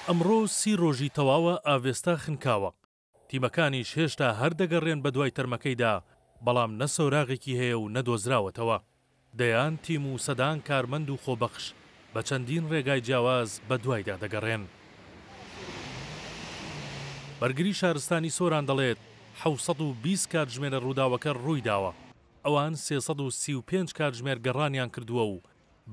ئەمڕۆ 30 ڕۆژی تەواوە ئاڤێستا خنکاوە. تیمەکانیش هێشتا هەر دەگەڕێن بە دوای تەرمەکەیدا، بەڵام نە سۆراغێکی هەیە و نەدۆزراوەتەوە. دەیان تیم و سەدان کارمەند و خۆبەخش بە چەندین ڕێگای جیاواز بە دوایدا دەگەڕێن. بەرگری شارستانی سۆران دەڵێت 720 کاتژمێرە ڕووداوەکە ڕوویداوە. ئەوان 335 کاتژمێر گەڕانیان کردووە و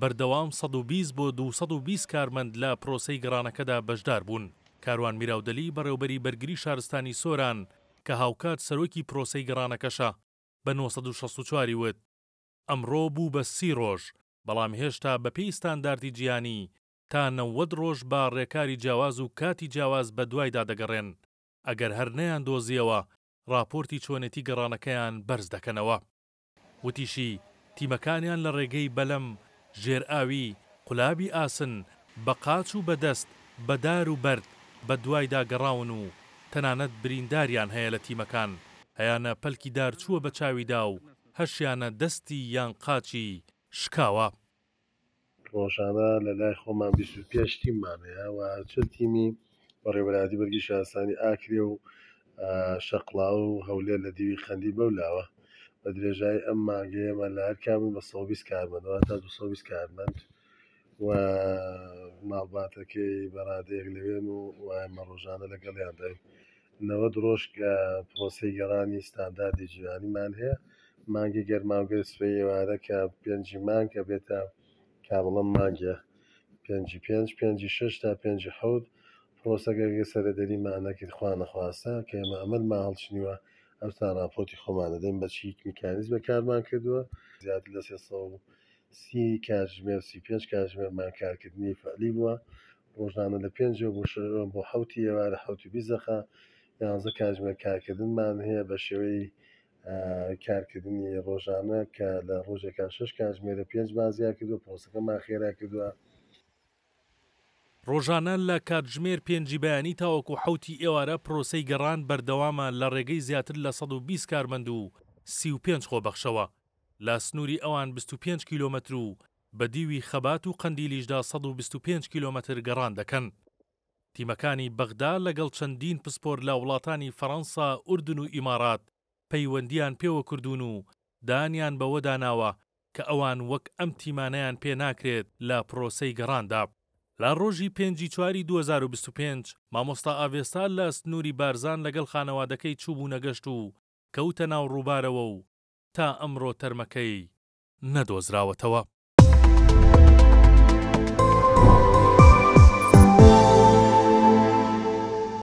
بەردەوام 120 بۆ 220 کارمەند لە پرۆسەی گەڕانەکەدا بەشدار بوون. کاروان میراودەلی بەڕێوەبەری بەرگری شارستانی سۆران کە هاوکات سەرۆکی پرۆسەی گەڕانەکەشە بە 964 وت ئەمڕۆ بوو بە 30 ڕۆژ، بەڵام هێشتا بەپێی ستانداردی جیهانی تا 90 ڕۆژ با ڕێکاری جیاواز و کاتی جیاواز بە دوایدا دەگەڕێن. ئەگەر هەر نەیان دۆزیەوە راپۆرتی چۆنێتی گەڕانەکەیان بەرز دەکەنەوە. وتیشی تیمەکانیان لە ڕێگەی بەلەم، ژێرئاوی، قولابی ئاسن، بە قاچ و بەدەست، بەدار و بەرد بە دوایدا گەڕاون و تەنانەت برینداریان هەیە لە تیمەکان، هەیانە پەلکی دار چووە بە چاویدا و هەشیانە دەستی یان قاچی شکاوە. ڕۆژانە لە لای خۆمان 25 تیممان هەیە و چل تیمی بەڕێوەبەری بەرگری شارستانی ئاکرێ و شەقڵاو و هەولێر لە دیوی خەندی بەولاوە. بە درێژایی ئەم مانگەیەمە لە هەر کامل بە 120 کارمەندەوە تا 220 کارمەند و ماڵباتەکەی بەڕادەیەک لەوێن و ئەمە ڕۆژانە لەگەڵیان دەین. 90 ڕۆژ کە پرۆسەی گەڕانی ستانداردی جیهانیمان هەیە. مانگی گەرماوگەر سبەی ئێوارە کە 5 مانگ کە بێتە کامڵەم مانگە 5 5 6 تا 5 7 پرۆسەگەرگە سەرەدەریمانەکرد خوا نەخواستە کە ئێمە ئەمەمان هەڵچنیوە ئەمستا راپۆرتی خۆمان دەدەین بە چی میکانیزمە کارمان کردووە. زیاتر لە 330 کاتژمێر 35 کاتژمێرمان کارکردنی فعلی بووە. ڕۆژانە لە 5 بۆ 7 ئێوارە 7 دقیقە 11 کاتژمێر کارکردنمان هەیە بە شێوەی کارکردنی ڕۆژانە کە لە ڕۆژێکا 6 کاتژمێرە 5 بازیار کردووە. پرۆسەکەمان خێرا کردووە. ڕۆژانە لە کاتژمێر 5 بەیانی تاوەکو 7 ئێوارە پرۆسەی گەڕان بەردەوامە لە ڕێگەی زیاتر لە 120 کارمەند و 35 خۆبەخشەوە. لە سنووری ئەوان 25 کیلۆمەتر و بە دیوی خەبات و قەندیلیشدا 125 کیلۆمەتر گەڕان دەکەن. تیمەکانی بەغدا لەگەڵ چەندین پسپۆر لە وڵاتانی فەڕەنسا، ئوردن و ئیمارات پەیوەندیان پێوە کردوون و دانیان بەوە داناوە کە ئەوان وەک ئەم تیمانەیان پێ ناکرێت لە پرۆسەی گەڕاندا. لە ڕۆژی 5/4 2025 مامۆستا ئاڤێستا لە سنووری بارزان لەگەڵ خانەوادەکەی چوو نەگەشت و کەوتە ناو ڕووبارەوە و تا ئەمڕۆ تەرمەکەی نەدۆزراوەتەوە.